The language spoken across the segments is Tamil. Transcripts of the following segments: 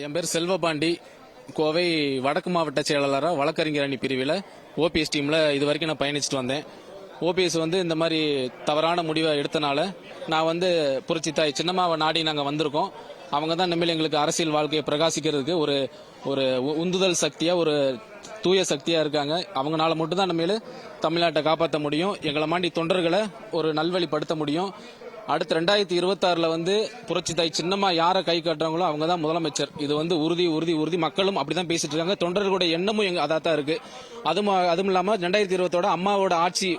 என் பேர் செல்வபாண்டி. கோவை வடக்கு மாவட்ட செயலாளராக வழக்கறிஞர் அணி பிரிவில் ஓபிஎஸ் டீமில் இது வரைக்கும் நான் பயணிச்சுட்டு வந்தேன். ஓபிஎஸ் இந்த மாதிரி தவறான முடிவை எடுத்தனால நான் புரட்சித்தாய் சின்னம்மாவை நாடி நாங்கள் வந்திருக்கோம். அவங்க தான் இனிமேல் எங்களுக்கு அரசியல் வாழ்க்கையை பிரகாசிக்கிறதுக்கு ஒரு ஒரு உந்துதல் சக்தியாக, ஒரு தூய சக்தியாக இருக்காங்க. அவங்களால மட்டும்தான் இனிமேல் தமிழ்நாட்டை காப்பாற்ற முடியும், எங்களை மாண்டி தொண்டர்களை ஒரு நல்வழிப்படுத்த முடியும். அடுத்து 2026 புரட்சித்தாய் சின்னம்மா யாரை கை காட்டுறாங்களோ அவங்க தான் முதலமைச்சர். இது உறுதி உறுதி உறுதி. மக்களும் அப்படிதான் பேசிட்டு இருக்காங்க. தொண்டர்களுடைய எண்ணமும் அதான் இருக்கு. அதுவும் இல்லாம 2020 அம்மாவோட ஆட்சி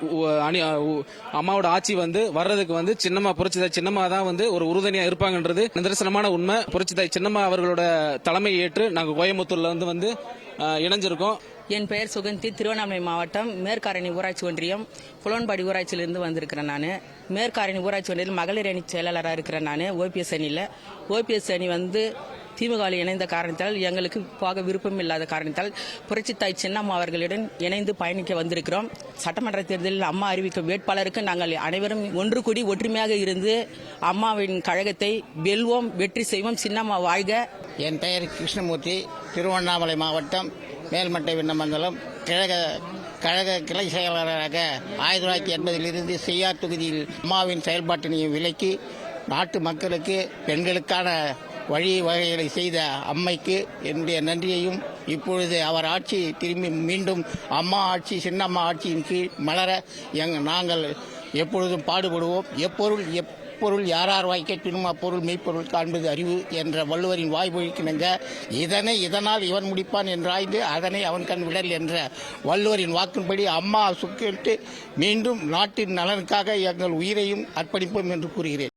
அம்மாவோட ஆட்சி வர்றதுக்கு சின்னம்மா, புரட்சித்தாய் சின்னம்மா தான் ஒரு உறுதுணையா இருப்பாங்கன்றது நிதர்சனமான உண்மை. புரட்சித்தாய் சின்னம்மா அவர்களோட தலைமை ஏற்று நாங்கள் கோயம்புத்தூர்ல இணைஞ்சிருக்கோம். என் பெயர் சுகந்தி, திருவண்ணாமலை மாவட்டம் மேற்காரணி ஊராட்சி ஒன்றியம் புலோன்பாடி ஊராட்சியிலிருந்து வந்திருக்கிறேன். நான் மேற்காரணி ஊராட்சி ஒன்றியத்தில் மகளிர் அணி செயலாளராக இருக்கிறேன். நான் ஓபிஎஸ் அணியில். ஓபிஎஸ் அணி திமுகவில் இணைந்த காரணத்தால், எங்களுக்கு போக விருப்பம் இல்லாத காரணத்தால் புரட்சித்தாய் சின்னம்மா அவர்களுடன் இணைந்து பயணிக்க வந்திருக்கிறோம். சட்டமன்ற தேர்தலில் அம்மா அறிவிக்கும் வேட்பாளருக்கு நாங்கள் அனைவரும் ஒன்று கூடி ஒற்றுமையாக இருந்து அம்மாவின் கழகத்தை வெல்வோம், வெற்றி செய்வோம். சின்னம்மா வாழ்க. என் பெயர் கிருஷ்ணமூர்த்தி, திருவண்ணாமலை மாவட்டம் மேல்மட்டை விண்ணமங்கலம் கழக கிளை செயலாளராக 1980 செய்யார் தொகுதியில் அம்மாவின் செயல்பாட்டினையும் விலக்கி நாட்டு மக்களுக்கு பெண்களுக்கான வழி வகைகளை செய்த அம்மைக்கு என்னுடைய நன்றியையும், இப்பொழுது அவர் ஆட்சி திரும்பி மீண்டும் அம்மா ஆட்சி, சின்னம்மா ஆட்சியின் கீழ் மலர நாங்கள் எப்பொழுதும் பாடுபடுவோம். எப்பொருள் யாரார் வாய் கேட்பினும் அப்பொருள் மெய்ப்பொருள் காண்பது அறிவு என்ற வள்ளுவரின் வாய்மொழிக்கிணங்க இதனால் இவன் முடிப்பான் என்றாய்ந்து அதனை அவன் கண் விடல் என்ற வள்ளுவரின் வாக்கின்படி அம்மா சுக்கிட்டு மீண்டும் நாட்டின் நலனுக்காக எங்கள் உயிரையும் அர்ப்பணிப்போம் என்று கூறுகிறேன்.